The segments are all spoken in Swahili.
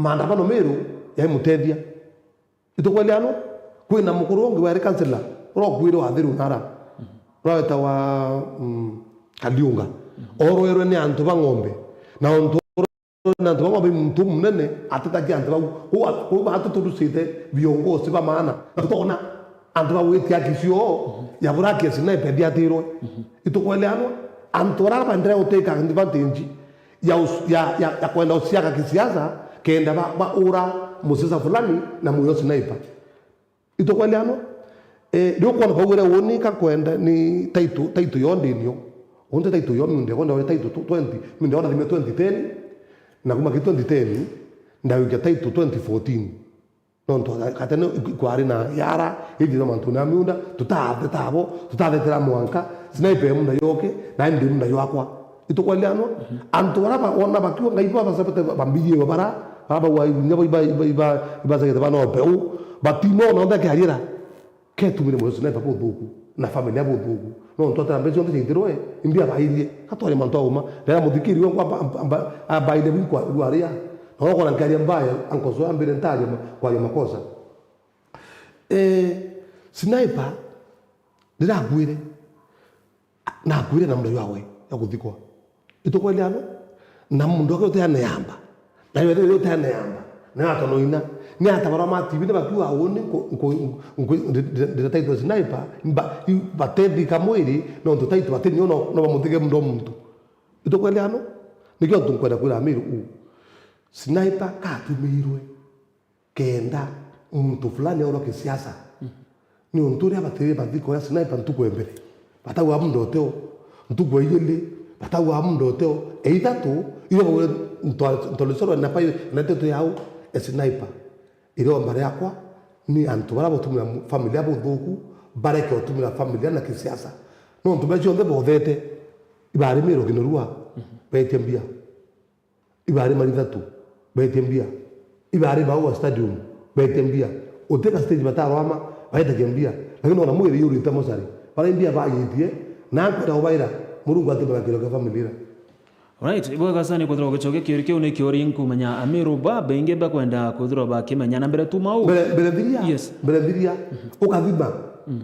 maandamano Meru ya mutedia itukweliano kwina mukuru wangu wa kansela ro kwiro athiru nara raweta wa Kaliunga oro ni antu bangombe na onto na ntu bangombe mtu munene atatakia antu ko atuturusite viongozi ba maana tutaona antu bawiti akisio ya buraki sina pedia tiro itukweliano antu rara bandera uteka advantage ya kwenda usiaka kisiasa kenda ba ura musisa fulani na muyo sniper itukweliano ndio kwa bawira woni ka kwenda ni taitu yondinyo onde taitu yonde kwenda taitu 20 minde ona 2010 na kuma 2010 ndayo ya taitu 2014 nonto katene kwari na yara hiji na mantuna miunda tutade tera mwanka sniper munda yoke na ndi munda yakwa itukweliano antu wala ona bakiwa ngaipa basapete bambiye bara baba wa nyabo iba zake bano peu batimo no ndake harira ketumire mo sniper po duku na familia po duku no ntota ambezo ndo ndiroe imbia bairie katore manto uma ndera mudikiri kwa abaide kwa ruaria no kwa ngari mbaya ankozo ambirentaje kwa makosa sniper ndira gwire na gwire na mndo yawe yakuthikwa itukweliano na mndo ko tena yamba na yo tena yamba na atono ina ni atabara matibi ne bakiwa woni ko ndetaito sniper batedi kamwiri no ndetaito batedi no bamutige mndo mtu itukweliano nikyo tunkwenda kula amiru sniper katumirwe kenda mtu fulani au kisiasa ni onturi abatiri badiko ya sniper ntukwembere batawa mndo teo ntukweyele batawa mndo teo eitatu iyo ntolesoro na payo na teto yao sniper ile mbare yakwa ni antu bara botumira familia bodhuku bareke otumira familia na kisiasa no ntubejo nde bothete ibari miro kinurua betembia ibari marithatu betembia ibari bawa stadium betembia oteka stage bataroma baita kembia lakini ona mwiri yuri tamosari para imbia bayitie na kwenda obaira murungu atibara kilo ka familia. Right, ibo kasani kwa droga choke kiorike une kiorin kumanya amiru ba benge ba kwenda kudro ba kimanya na mbere tumau bereviria yes bereviria ukadhiba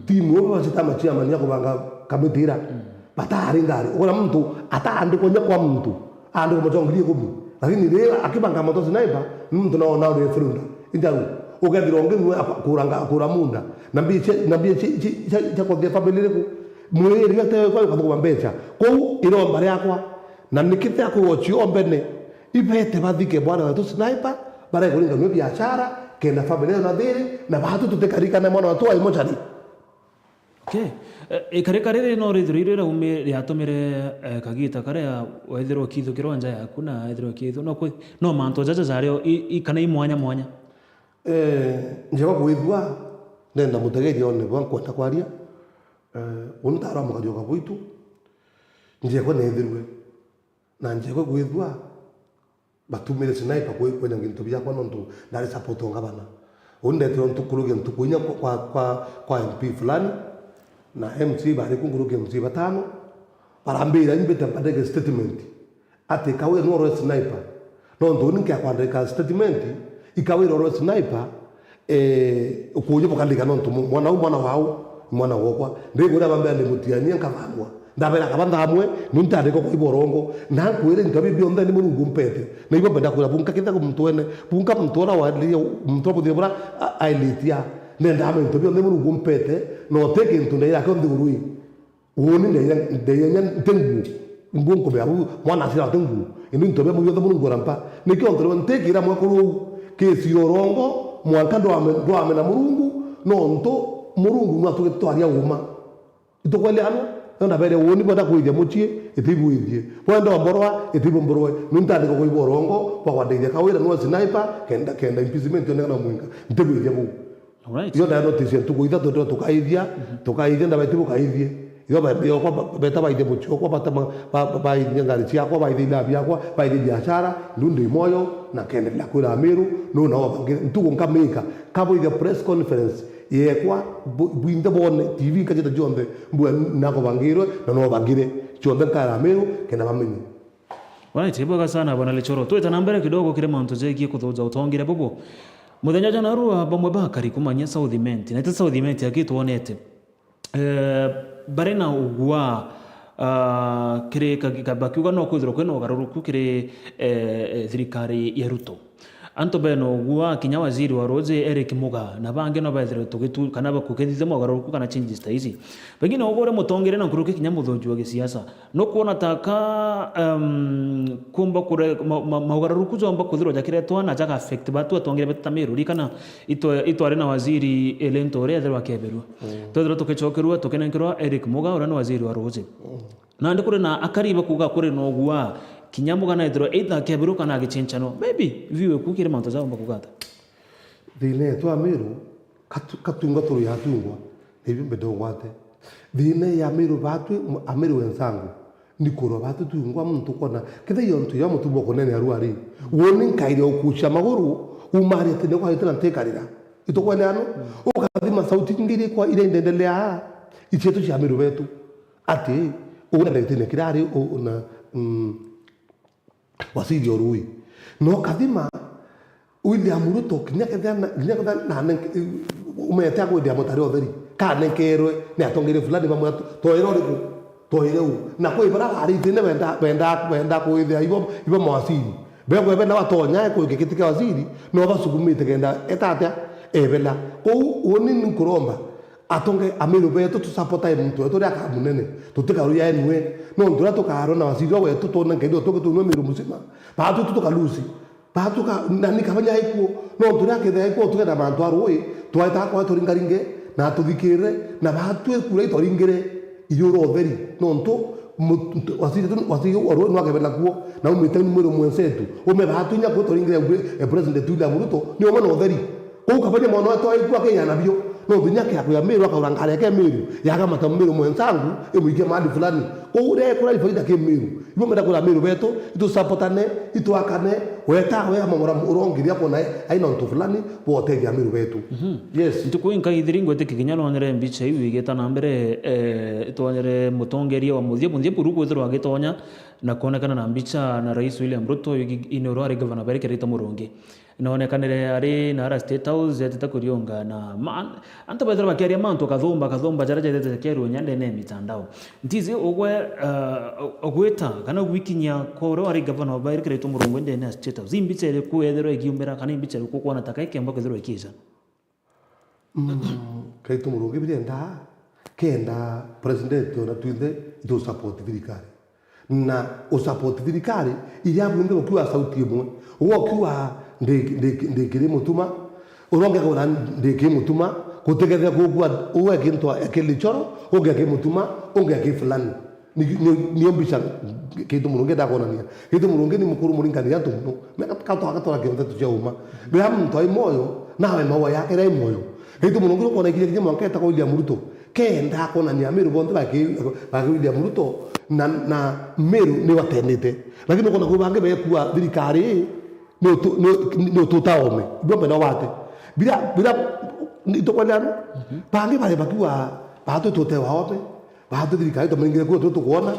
timu wa chitama chia manya kubanga kamitira batari ngari ukona mtu ataandiko nya kwa mtu andiko machongilie kubi lakini leo akibanga moto sniper mtu naona ule frunda indaru ukadironge kuranga kuramunda nambie cha kwa familia ku mwiri yote kwa kubambecha kwa ilo mbare yakwa na nikite akuochi ombene ibete bathike bwana watu sniper bare kulinga mwe biashara kenda familia na dhiri na batu tutekarika na mwana watu aimochari. Okay, kare no ridurire ume yatomire kagita kare wethero kithu kironja yakuna wethero kithu no manto jaja zario ikana imwanya njeba kuithwa nenda mutegeria one bankwenda kwaria untara mukajoka bwitu nje ko nethirwe na nje ko gwithwa batumire sniper kwenya ngintu bya kwa nonto ndari support ngabana undete ontukuruge ntukunya kwa MP fulani na MC bari kunguruge MC batano parambira imbete padege statement ate kawe no sniper nonto ninke akwandika statement ikawe ro sniper ukuje bukandika nonto mwana wao mwana wokwa ndegura bambe ande mutiania nkavamwa ndabera kabanda hamwe nuntandiko ko iborongo nankwere nkabe bionda ni mungu mpete na ibo benda kula bunka kita ko mtuene bunka mtora wali mtopo debora ailitia nenda ame ntobio ni mungu mpete no teke ntunda ya ko ndurui woni ndeyanya ntengu mbonko be abu mwana sira tengu indi ntobe mu yodo mungu rampa nikyo ntoro ntekira mwakuru kesi yorongo mwankando ame na mungu no nto murungu nwatuke twaria uma itokweliano nda bere woni boda kuithia muchie itibu ithie wenda omborwa itibu mborwe nuntandiko ko iborongo kwa kwadeithia kawira no sniper kenda imprisonment yone na mwinga itibu ithia bu. Alright, yo da notice tukuitha toto tukaithia nda betibu kaithie yo ba kwa beta ba ide muchio kwa bata ba ide ngari chia kwa ba ide labia kwa ba ide biashara ndundi moyo na kenda la kula amiru no na ntuko nkamika kabo ide press conference yekwa buinde bone TV kajeta jonde mbwa nako bangiro na no bangire jonde kala amiru kenda bamenyi. Wanaichebwaga sana bwana Lichoro. Tweta na mbere kidogo kile mantu jegie kuthuja utongire bubu. Muthenya jana rua bamwe bakari kumanya Southiment. Na ita Southiment yakituonete. Barena ugwa kire kabakiuga no kwithirwo kwina ugaruruku kire thirikari ya Ruto. Anto beno ugwa kinya waziri wa Roje Eric Muga na bange no baithire tugitu kana bakukethithe mugaruruku kana changes ta ici. Pengine ugore mutongere na kuruke kinya muthonju wa gisiasa. No kuona taka kumba kure mugaruruku zomba kuthirwo jakire twana jaka affect batu atongere betamiruri kana itware na waziri Elentore athirwa keberwa. Twithirwo tukichokerwa tukenenkerwa Eric Muga ura no waziri wa Roje. Na ndikure na akariba kuga kure no ugwa kinyamuga na ithiro either kebiruka na gichenchano maybe viwe kukire manto zao mbakugata thine twa miru katunga turu ya tungwa hivi mbedo gwate thine ya miru batu amiru wenzangu nikoro batu tungwa muntu kona kithe yontu ya mutu boko nene aruari woni kaire okucha maguru umari tene kwa itana tekarira itokwele ano ukathima sauti ngiri kwa ile ndendelea ichetu cha miru betu ati una ndetine kirari una wasiri orui no kadima William Ruto kinyaketha na umete akwende amotari otheri kana kerwe ne atongere fulani bamwe toero riku toireu na koi bara ari thine benda kuithia ibo mawasiri bego ebe na watonya ko gikitike waziri no basugumite kenda etata ebela ko woni nkuromba atonge amiru betu tu supporta muntu wetu ria kamunene tutikaru ya enwe no ndura tukaro na waziri wetu tona ngendo tuko no miru musima batu tukalusi batu ka nani kabanya ikuo no ndura kethe ikuo tukena bantu arui twaita kwa turingaringe na tuthikire na batu ekura itoringire iyuro theri no nto wasiri oro no akebela kuo na umite miru mwensetu ume batu nya ko turingire president William Ruto ni omo no theri ko kabanya mono to ikuo ke yana bio no dunia kia kwa miru akaurangale ke miru yaga mata miru mwenzangu emuige mahali fulani ko ure kula ifaida ke miru ibo meda kula miru beto itu supportane itu akane weta we amora urongiria kona aina ntu fulani bote ya miru betu yes ntukuinka ithiringo tekikinyalo onere mbicha iwi geta na mbere itonyere mutongeria wa muthie burugu ithiro agitonya na kuonekana na mbicha na Rais William Ruto inoro ari governor Barike Rita Murongi inaonekanire ari na ara State House yateta kurionga na anta baithira bakiaria mantu kathomba jaraja yateta keru nyande ne mitandao ntizi ogweta kana gwikinya koro ari governor Barike Rita Murongi ndene na State House imbicha ile kuethero igiumbira kana imbicha ile kuona takaike ambako thiro ikiza Rita Murongi birenda kenda president na tuinde do support thirikari na usupport thirikari iria bunge ukiwa sauti imwe ukiwa ndikire mutuma uronge kona ndikire mutuma kutegethia kugwa uwe kintu akilichoro ungeke mutuma ungeke fulani ni ombisha kitu Murongi ndakonania kitu Murongi ni mukuru muringani ya tumu meka kato akatora kintu tuja uma be hamto ai moyo nawe mawa yake rai moyo kitu Murongi kona kile mwanketa kwa William Ruto kenda konania miru bonde baki William Ruto na miru ni watenete lakini kona kubange be kuwa thirikari no tutaome bombe no wate bila itokwaliano bange bale bakiwa batu totewa ope batu thirikari tomengire ko tukuona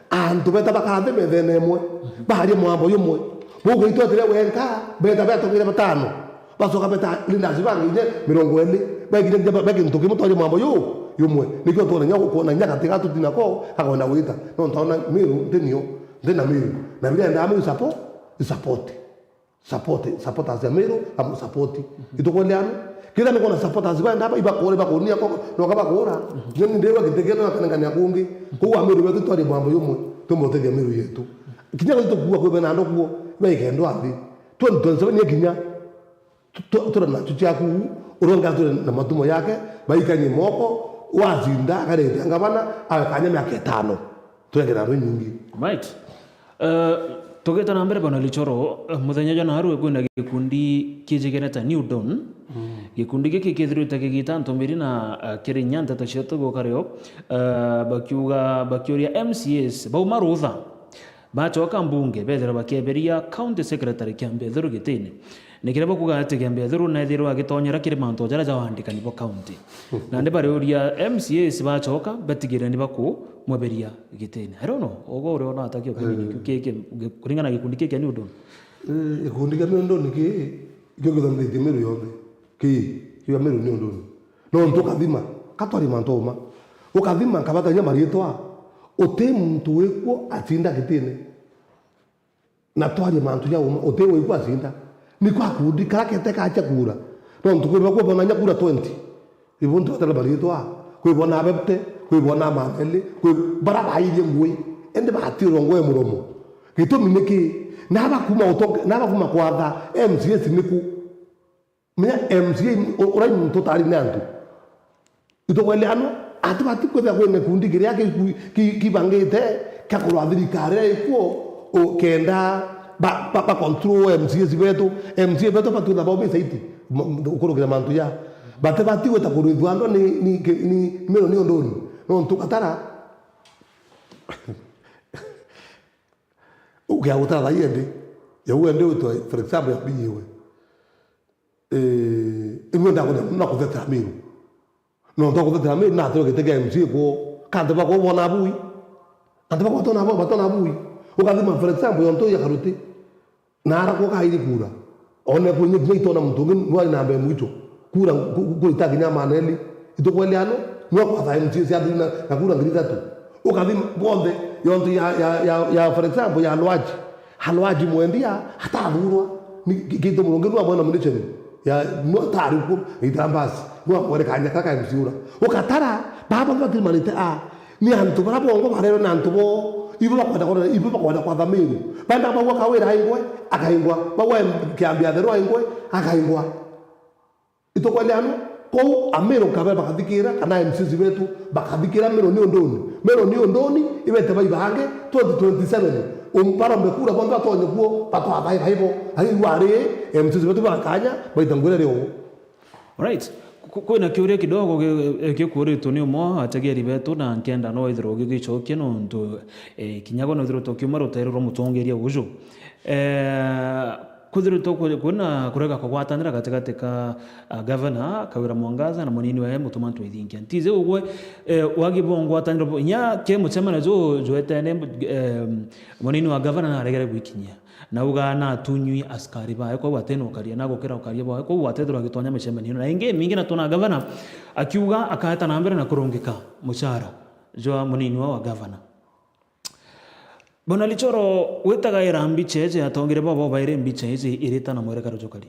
antu beta bakathe methene mwe bahari mwambo yomwe mugo itotere wenka beta beto kire batano basoka beta linda zibangi je 20 bagire bagi ntoki mutori mwambo yomwe nikyo tona nyako kona nyaka tigatu tinako akona wita no ntaona miru ndenio ndena miru na bila ndamu support azamero amu support itokwaliano kila nikona support azibanda hapa ibakore bakonia ko no kaba kora nyoni ndewa kitegeta na kanangania kungi ko amiru wetu twari mwambo yomwe tumotegia miru yetu kinya ko kuwa ko bena ndo kuo baigendo athi tonse ni kinya tora na tuchaku uronga tu na matumo yake baikanye moko wazinda kare ngabana akanya miaka 5 tuengera ro nyingi right togeta na mbere bana Lichoro muthenya jana haru kwina gikundi kijigeneta New Dawn gikundi giki kithirite kigita ntomiri na kirinyanta tashoto gokareo bakiuria MCS bauma rutha bachoka mbunge bethera bakeberia county secretary kiambe thuru gitini nikire bokuga ati gembe thuru na thiro agitonyera kire manto jara jawandika nibo county na ndi baruria MCAs bachoka batigire ni baku mweberia giteni I don't know ogo uri ona atakio kinini keke kuringana gikundi keke ni undu gikundi keke ni undu niki gyogethanithie miru yothe kiwa miru ni undu no ntukathima katwari mantoma ukathima kabatanya marietwa uti muntu wikuo atinda gitini na twari mantu ya uma uti wikuo atinda ni kwa kundi karakete kacha kura no ntukwira kwa bona nya kura 20 ibuntu atala marietwa kwi bona bebte kwi bona mameli kwi baraba ile ngwe ende batiro ngwe muromo gitumi niki naba kuma kwatha MCS niku menya MCA ora muntu tari nantu itokwele ano atibati kwetha kwene kundi kiri yake kibangite kakorwa thirikari ikuo kenda ba control MCS betu patuna bobe saiti ukorogira mantu ya batibati kwetha kurithwando ni mero ni ondoni no ntukatara ugia utara yende ya uende uto for example ya biyewe imwenda kuna kutheta miru no ndo kutheta miru na tero gitega MC ko kande ba ko bona bui ande ba ko tona bui ukathima for example yonto ya karuti na ara ko kairi kura one ko nyi tona mtungi ngwa na mbe mwito kura kuita kinya maneli itokwele ano ngwa kwa MC ya dina na kura ngirita tu ukathima bonde yonto ya for example ya halwaji mwendia hata dhurwa ni kitu mulonge nwa mwana mnicheni ya no taruko idambasi nwa kwere kanya kaka msiura ukatara baba ngati manite ni antu barabongo barero na antu bo ibo bakwada kwa dhamiru banda bawa kawera haingwe akaingwa bawa kiambia dhero haingwe akaingwa itokwele ano ko amero kabeba bakathikira kana MCs betu bakathikira mero ni ondoni ibete baibange 2027 umpara mbekura kwamba tonye kuo patwa baibo aiware MCs betu bakanya baitangure leo. Alright, kwina kiuria kidogo gikuritwo ni umo atageri betu na nkenda no ithiro gigicokie no ndu kinyago no ithiro tokiuma ruterero mutongeria uju kuthirito kuna kurega kugwatanira gatigati ka governor Kawira Mwangaza na munini wa mutumantu ithingia ntize ugwe wagibongo atanira nya ke muchemana joetene munini wa governor na regere gwikinyia na uga na tunywi askari bae kwa wateno karia na gukira ukaria bae kwa watethro agitonya micemani na inge mingi na tuna governor akiuga akaheta na mbere na kurungika mushara jo munini wa governor Bona lichoro wetaga irambi cheje atongire babo baire mbiche izi irita na mwere karo jokali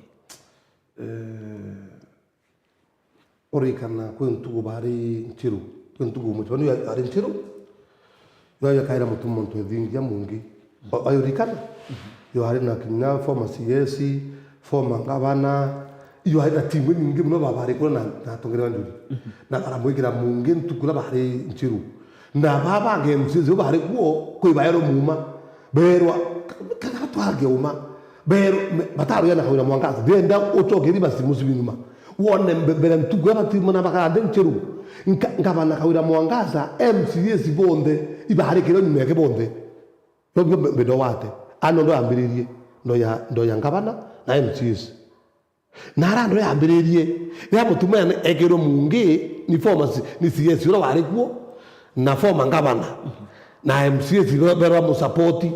orikana kwentugo bari nchiru kwentugo mutwani ari nchiru ya kaira mutumonto edhingia mungi ayorikana yo hari na kinya former CS former governor iyo hari na timu nyingi muno babari ko na tongire wanjuri na aramwigira mungi ntukula bari nchiru na baba ngemsizo bari kuo kuibayero muma berwa katwage uma beru bataro yana Kawira Mwangaza denda otogeri basi musibinuma wone mbere ntugwa batimu na bakade ncheru ngabana Kawira Mwangaza MCS bonde ibahari kero nyuma yake bonde nobyo bedo wate ano ndo ambiririe ndo ya ngabana na MCS nara ndo ya ambiririe ya mutumane egero mungi ni formas ni CS ro bari kuo na forma ngabana na MCS berwa musapoti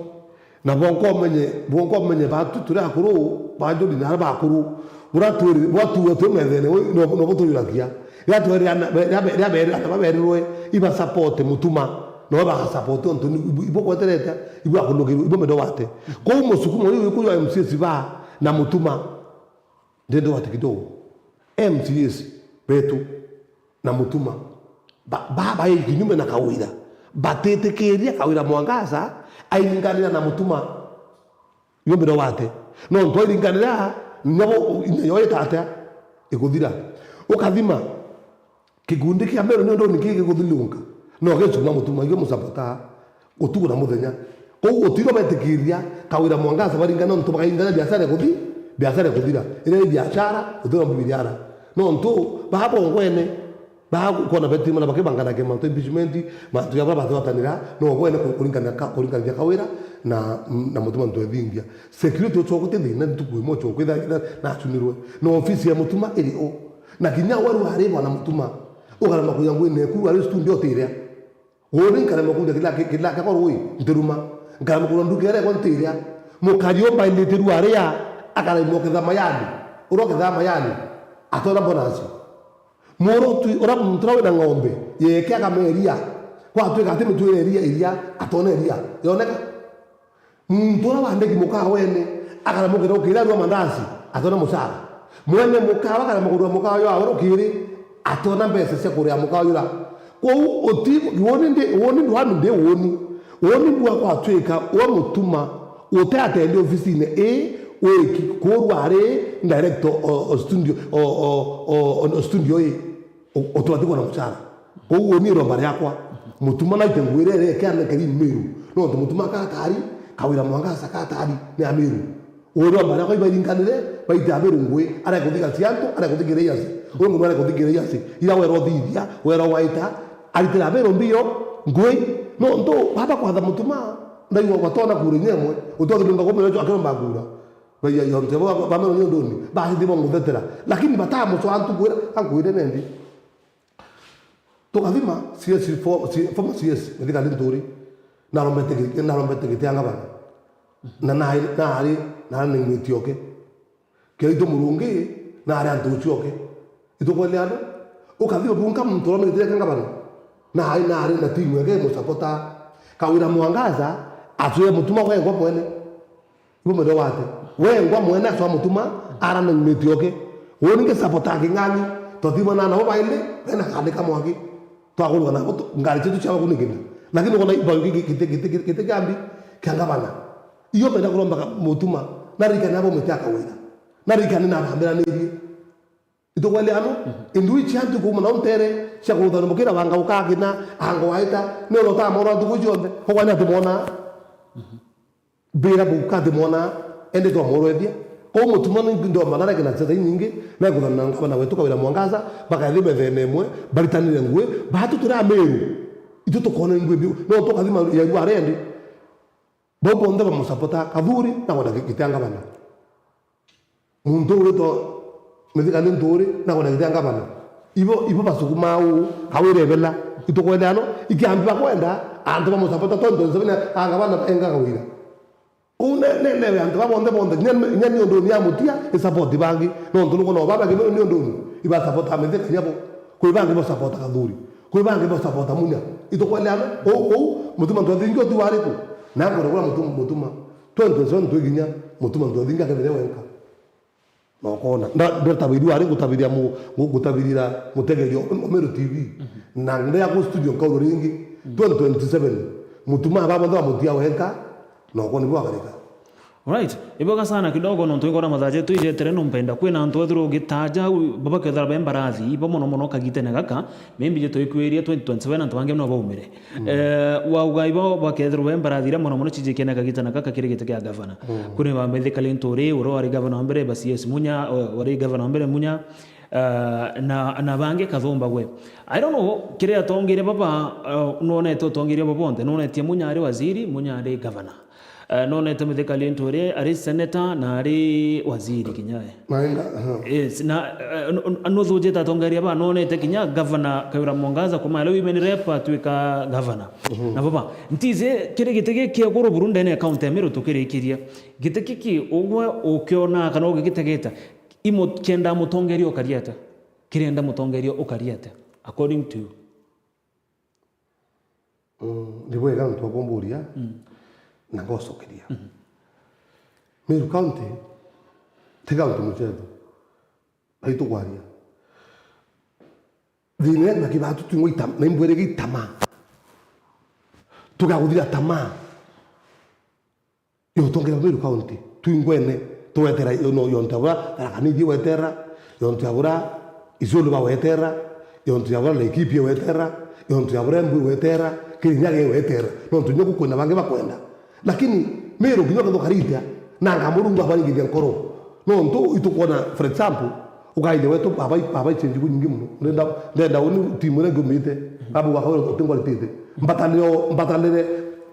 na bonko menye batu turi akuru banjo dinara bakuru uraturi watu methene no butuyirakia yatwere ya bere atababerwe iba support mutuma no ba support onto ibo kwetereta ibo akulogeru ibo medo wate ko musukumo ni ku yo MCS ba na mutuma ndendo wate kidogo MCS betu na mutuma baba yinyume na Kawira batetekeria Kawira Mwangaza ailinganira na mutuma yombero wate no ntwalinganira nyabo yoye tata ikuthira ukathima kigundi kia mero ndo nikige kuthilunga no gecu na mutuma yo musapota utugu na muthenya ko utiro betekiria Kawira Mwangaza baringana ntuma kaingana biashara kuthira ile biashara utoro bibiara no nto babo ngwene kona beti mana bakibangana ke manto impeachment manto ya baba tatanira no ngwene kuringana Kawira na mutuma ntwethingia security ucokote thina ntukue mocho kwitha na chunirwe na ofisi ya mutuma iri o na kinya waru hari bwana mutuma ugarama kuya ngwine ku ari studio tiria woni karama kuja kila kakorwi ndiruma ngarama kuya ndukere kwa tiria mukariomba ilitiru ari ya akara moketha mayani uroketha mayani atora bonasi moro tu ora mtrawe na ng'ombe yeke akameria kwa tu kati mtu iria atone iria yoneka mtura wande kimuka wene akara mokera ukira rwa mandazi atona musara mwene mukawa kana mukuru mukawa yo aworo kiri atona mbese se kuria mukawa yura ko oti woni ndwanu nde woni bua kwa tweka wa mutuma ote atende office ne weki korware director o studio o studio otwatiko na musara ko woni romba yakwa mutuma na itengwirere kana kari miru no mutuma ka tari kawira mwanga sakatari ni amiru oro mara ko ibarinkanire baitaberu ngwe ara kuthika cianto ara kuthikire yasi ongo mara kuthikire yasi ira wero thithia wero waita aritira beru mbio ngwe no ndo baba kwa tha mutuma ndaiwa kwatona kuri nyemwe utothi ndinga komero akiromba ngura baya yonte ba mero ndoni ba ndimo nguthetera lakini batamu so antu kwira angwire nendi tukavima CS former CS ndika ndori na rombete gitianga bana na ngitioke keito murungi na ari antu chioke itokweleana ukavima bunka mtu rombete gitianga bana na ari na timu yake musapota kawira mwangaza atuye mutuma wengwa mwene ibo mero wate wengwa mwene so mutuma ara na ngitioke woni ke sapota kingani totima na ho baile na kadeka mwaki twagulwa na ngari chetu chaba kunigina lakini kona ibangi kite gambi kangabana iyo penda kulomba mutuma narika nabo mutaka wena narika nina bambera niri itokwale ano indui chantu kuma na untere shakuda nomukira banga ukagina ango waita nero ta moro tukujonde hokwana tumona bera bukade mona ende to moro edia ko mutuma ndo manana kina tsata nyingi na kuna ngaba na wetu kawira mwangaza baka libe venemwe baritanire ngwe batu tura meru ito to kona ngwe bi no to kadima ya ngwa rendi bobo ndaba musapota kaburi na wada kitanga bana mundo to medika ndori na wada kitanga bana ibo basukuma u kawire bela ito ko ndano ikiambi bakwenda antu musapota tondo sabina angabana enga kawira ne antu bonde nyani ndoni ya mutia support bangi no ndo no baba ke no ndoni iba support ameze kanyabo ko bangi bo support kaduri ko bangi bo support munya ito ko lana mutuma ndo dingo tuwari ko na ko ro mutuma tonto zon tuginya mutuma ndo dinga ke bere wenka no kona ndo tabiri ari kutabiria kutabirira mutegerio Omero TV na nda ya ko studio ko ringi 2027 mutuma baba ndo mutia wenka no koni bwa karika. Alright, iboga sana kidogo no twikora mathaje tuije tereno mpenda kwina antu ethiro gitaja baba kethara bembarathi ibo mono kagitene gaka membi je twikwiria 2027 antu bange no baumire wauga ibo bakethiro bembarathi ra mono cije kena kagitana gaka kire gite kya governor kune ba mbele kalentore uro ari governor mbere basi yes munya wari governor mbere munya na bange kathomba gwe I don't know kire atongire baba none to tongire babonde none tie munya ari waziri munya ari governor none temete kalentore ari senator na ari waziri kinyae mainga yes na no zoje tatongaria ba none te kinya governor Kawira Mwangaza kuma leo women rep atwika governor na baba ntize kire gitege kia goro Burundi ne account ya mero tukire ikiria gitege ki ogwe okiona kana ogitegeta imo kenda mutongerio kariata kirenda mutongerio okariata according to you ndibwe ga ntwakomburia na ngosokeria Meru County tega utumuchedo baito kwaria dine na kibatu tungwita na imbwere gitama tugaguthira tama yo tongera Meru County tuingwene tuwetera no yontabura kanidi wetera yontabura izolo ba wetera yontabura la equipe wetera yontabura mbu wetera kinyage wetera no tunyoku kwenda bange bakwenda lakini Meru kinyoka ndo karita nanga murungu abali ngidia nkoro no ndo itukona for example ukaide wetu baba change ku nyingi muno ndenda uni timu ne gumite abu wakawero tengwa litete mbatalire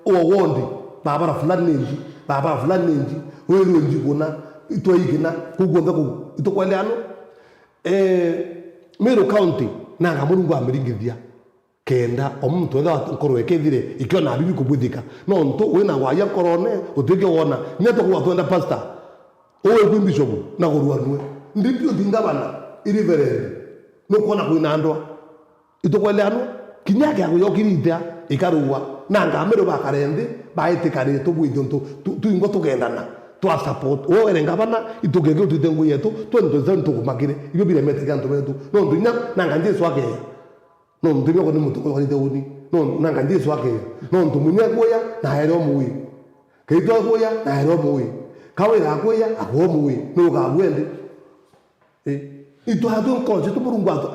o wondi babara fulani nenji babara fulani nenji wewe nji kuna ito igina kugonda ku ito kwale ano Meru County na ngamurungu ameringithia kenda omuntu nda nkoro ekethire ikyo na bibi kubuthika no nto wena waya korone utike wona nyeto kwa twenda pastor owe ku bishop na gorwanwe ndipyo thingabana iriverende no kuona kwina andwa ito kwale ano kinyake yako yokirita ikaruwa na ngamero bakarende baetikare to bwithio tu ingo tugendana twa support o erengabana itugege tutengu yetu twendo zanto kumakire iyo bile mete kanto betu no ndinya nanga Jesu ake no ndibyo ko nimuto ko ni deuni no nanga Jesu ake no ndumunya goya na hero muwi keito goya na hero muwi kawe la goya ako muwi no ga bwende ito hatu ko je to burungu ato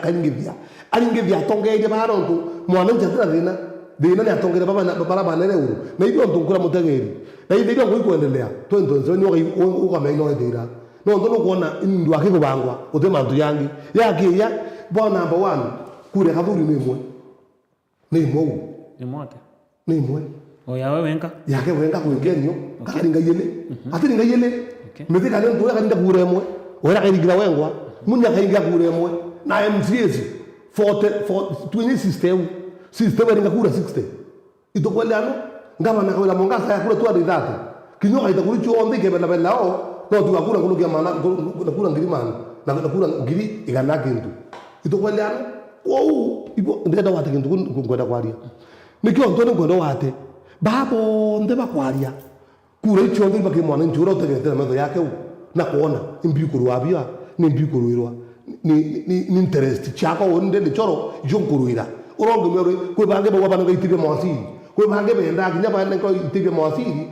kaingivia alingivia tongeje baronto mwana njatira thina ni atongere baba banene uru na ibyo ntungura mutegeri na ibyo ngo ikuendelea twendonzo ni ukamenya ndira no ndo kuona ndu akikubangwa uthe mantu yangi yake ya bona number 1 kure kathuri ni mwe ni mwe o yawe wenka yake wenka kugenyo karinga yele atiringa yele methika ndo karinga kure mwe ora karinga wengwa munya karinga kure mwe na MCS 20 system eringa kura 60 ito kwale ano ngama na kawela mongasa ya kura tu adi dhati kinyoka itakuri chuo ndike bela bela o no tu akura kulukia mana kura ngiri mana na kura ngiri igana kintu ito kwale ano wow ibo ndenda wate kintu kwenda kwaria nikyo ntone kwenda wate babo ndeba kwaria kura chuo ndike bakimwana njura utegete na metho yake na kuona imbikuru wabia ni imbikuru irwa ni interest chako onde ni choro jonkuruira urongo mero kwe bange bo bana gaitibye mwasiri kwe bange benda kinya bana ko itibye mwasiri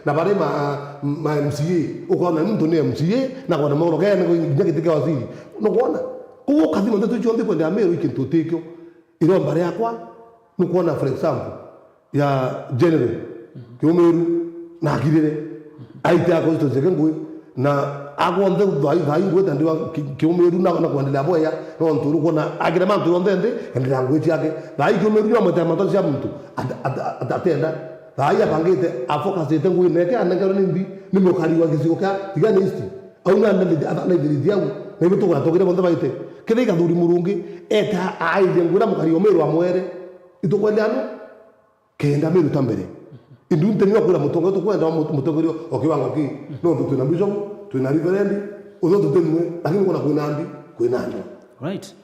na bare ma MCA ukona mtu ni MCA na kona moro gani ko kinya kitike wasiri no kuona ko kadimo ndo tuchonde kwenda mero ikintu tekyo iro mbare yakwa no kuona for example ya general kyomeru na kirere aita ko to zegengwe na agonde vai ngweta ndiwa kyomeru na kuendelea boya no nturu kona agreement yondende endelea ngweti yake vai kyomeru ya mata cia mtu atatenda vai apangite afocus ite ngwi neke anengero nimbi nimukari wa giziko kya tigane isti au na ndele diagu na bitu kwa tokire bonde baite kile ka duri murungi eta aije ngura mukari omeru amwere itokwendano kenda meru tambere indunte niwa kula mutongo to kwenda mutongo okiwango ki no tutuna bishop tuna reverend uzo tutenwe lakini kuna kuinandi right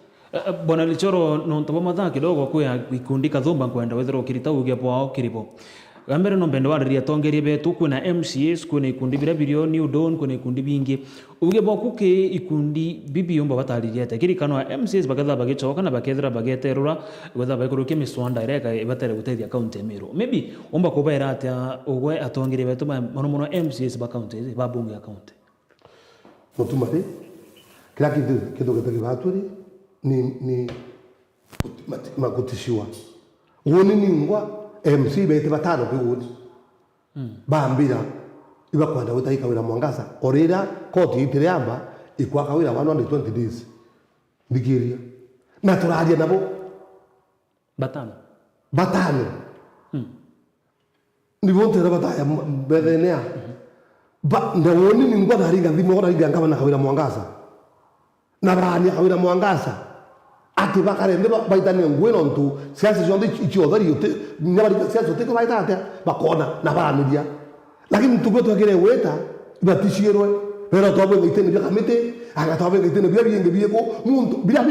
bwana Lichoro no ntoba matha kidogo kwa ikundika thumba kwenda wethero kirita uge pwao kiripo gambere no mbendo wariria tongerie betu kuna MCS kuna ikundi bira bilioni udon kuna ikundi bingi uge boku ke ikundi bibiyomba batariria tekiri kana MCS bagatha bagichoka na bakethera bageterura wetha baikuruke miswanda ireka ibatere gutethia account emiro maybe omba kubaira atia ugwe atongerie betu mono MCS ba account ba bunge account mutumate kila kitu kibaturi ni makutishiwa woni ningwa MC bete batano bigudi bambira iba kwanda gutaika wira mwangaza orira koti itiriamba ikwaka wira 120 days ndikiria na turaje nabo batano ndibonte bataya bedenea ba ndawoni ningwa daringa ndimo ora iganga bana kawira mwangaza na brani kawira mwangaza ati bakarende baitane ngweno ntu siasa jonde ichiodari yote nyabari siasa yote ko baitate bakona na baramiria lakini tuko twakire weta batishirwe pero tobo ngitene bya kamete aga tobo ngitene bya biyenge biyeko muntu bila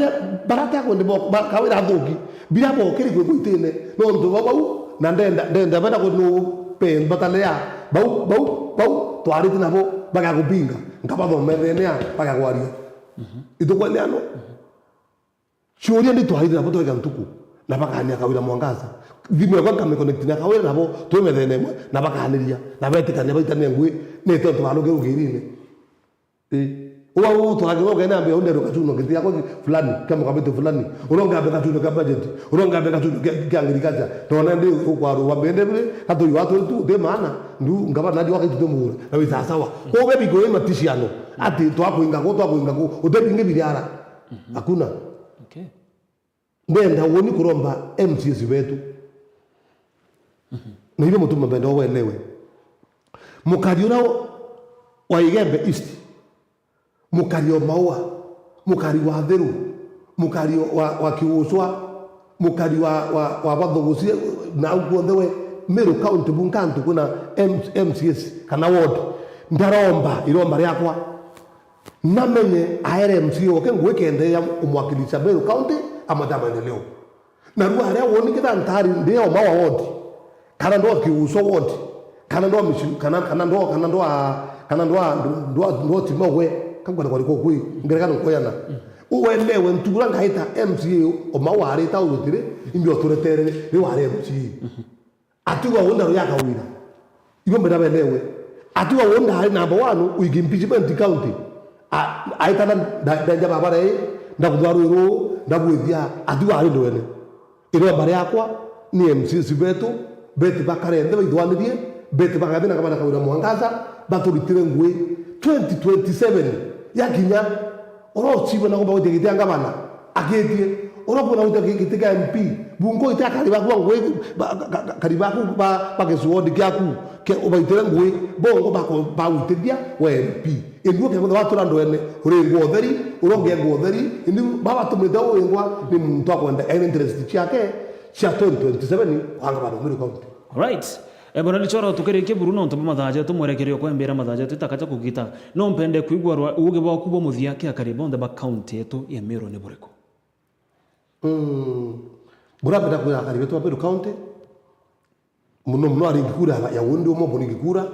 barata ko ndebo kawira ndoki bila bo kiri ko ngitene no ndo bau na ndenda bana ko no pen batalea bau twari tinabo bakakupinga ngabado merenea bakakwaria itokwaliano Chori ndi twahidi nabo tweka ntuku na bakania kawira mwangaza thimwe kwa kame connect na kawira nabo twemethene na bakaniria na betikania baitane ngwe neto twaloge ugirine uwa twage ngene ambe ondero kachuno kitia kwa fulani kama kabete fulani uronga ambe kachuno ka budget uronga ambe kachuno ka agriculture tona ndi kwaro wabende bile hatu watu tu de maana ndu ngaba nadi wakati tumura na wisa sawa ko bebi go matishiano ati twakuinga ko udebinge biliara hakuna. Okay. Ndenda woni kuromba MCS wetu. na hivyo mtu mbende uelewe mukari unao wa Igembe East, mukari wa Maua, mukari wa Theru, mukari wa Kiuswa, mukari wa Bathogusia na uguothewe Meru County bunkantu kuna MCS kana ward ndaromba iromba riakwa namenye RMC oke ngwekende ya umwakilisha Meru County amada maendeleo na ruwa haria woni kita ntari ndio mawa ward kana ndo Kiuswa ward kana ndo mishu kana ndo timogwe kangwa kwa kwi ngerekana koyana uwelewe ntura ngaita MCA o mawari ta utire imbio turetere ni wari MCA atiwa wonda ro yakawira ibo mbera belewe atiwa wonda hari number 1 uigi impeachment county aita ndanja babare ndakudwaru ndabwithia atiwa hari ndwene iro bare yakwa ni MCA betu beti bakarende baithwanirie beti bagathina kama nakawira mwangaza baturitire ngwe 2027 yakinya oro chiwe na kuba utegitia ngabana agetie oro kuna utegitia MP bungo ita kariba kwa ngwe kariba ku ba kesuodi kyaku ke ubaitire ngwe bongo bako ba utegia we MP enduo ke watu rando ene urengo theri uronge ngo theri indi baba tumida uengwa ni muntu akwenda any interest chake cha 2027 wanga bado muri county. All right. Ebona lichora tukereke Bruno ntomba mathaja tumwerekerio kwembera mathaja tutakacha kugita no mpende kuigwa uge bwa kubo muthia kia karibonde ba county yetu ya Meru ni bureko burabeda kuya karibetu wa Meru county muno ari ngikura ya wundi umo boni ngikura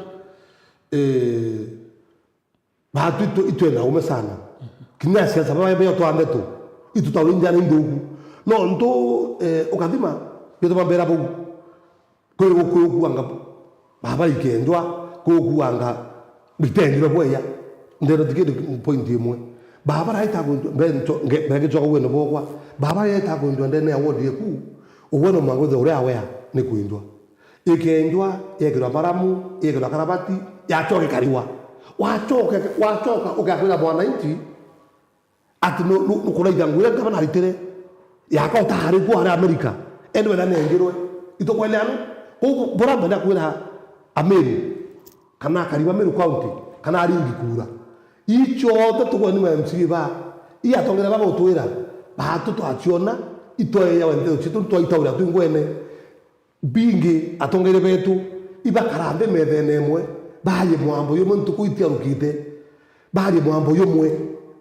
bahatu itu na ume sana kinya siasa baba bayo to andeto itu tawinja ni ndugu no nto ukadhima yeto bambera bu ko kuanga baba ikendwa ko kuanga bitendira boya ndero dikede point imwe baba raita go bento ngeke tsoka wena bokwa baba yeta go ndo ndene award yeku uwono mangoze uri awea ni kuindwa ikendwa yekira baramu yekira karabati yachoke kariwa wachoka ukakwira bwana inti ati no kuna idangura kama na ritere yakao tahari ku hari America enwe na nengerwe itokweleano ko boramba na kwira Ameru kana kariba Meru county kana ari ngikura icho tuko ni MCA ba iya tongera baba utwira ba twachiona itoye ya wende chitu twaitaura twingwene bingi atongere betu iba karambe methenemwe baye mwambo yo muntu kuitia rukite baye mwambo yo mwe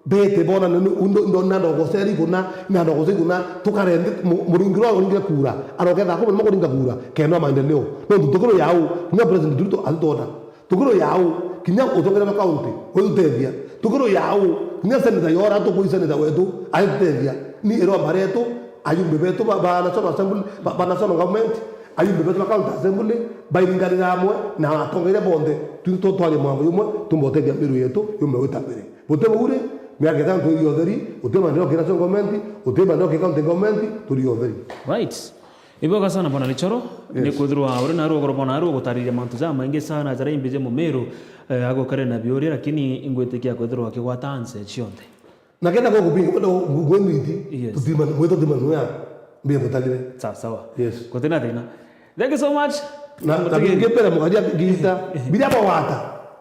bete bona ndo nando goseri kuna nando goseri kuna tukarende muringiro aringira kura aroketha ko mo kuringa kura keno maendeleo no tukoro yao nya president duto altoda tukoro yao kinya utongera county utethia tukoro yao kinya senator yora to kuisa senator wetu aitethia ni ero bareto ayumbe beto ba national assembly ba national government ayumbe beto county assembly bainingari ramwe na atongere bonde tuto twale mwambo yumwe tumbotethia Meru yetu yume utabere botemo ure miagetha tuli otheri utema ndio kira songo menti utema ndio kika ngomenti tuli otheri right iboga sana bwana Lichoro ni kuthirwa uri na rugo bona rugo gutariria mantu za maingi sana jara imbize mu Meru ago kare na biori lakini ingwetikia kuthirwa kigwata anse chionde na kenda go kupinga ndo gwemiti tutima mweto tima nuya mbe mutalire sawa yes kotena tena thank you so much na ngepera mukadia gita bila bawata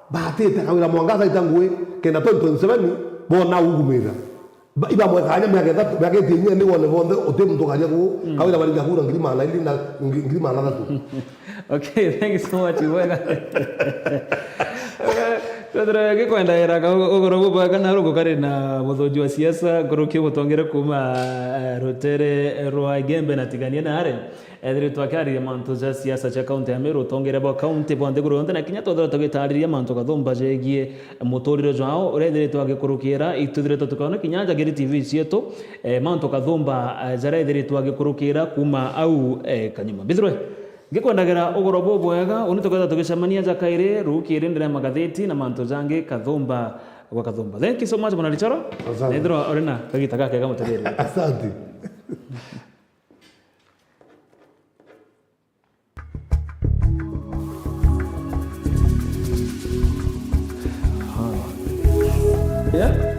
batete kawira mwangaza itangwe kenda 2027 bona ugumira iba mwekanya miagethi nye ni wone bonde utemu tokaria ku kawira bali gakura ngirima ili na ngirima na tu. Okay, thank you so much wega Tadra ke kwenda era ka ogoro bwa kana rugo kare na muthoji wa siasa goroke butongere kuma rotere roa Igembe na tigania na are edire twakari manto za siasa cha county ya Meru tongere ba county bonde goro na kinya todra togitariria manto kathomba jegie mutoriro jwao redire twagikurukira itudire tukona kinyanja geri TV cietu manto kathomba zaredire twagikurukira kuma au kanyuma bithwe ngikwendagira ugoro bwega unitokwenda tugicemania jakaire rukire ndire magatheti na manto jange kathomba kwa kathomba. Thank you so much bwana Lichoro. Nendro orena kagita kake kama tadiri. Asante. Yeah.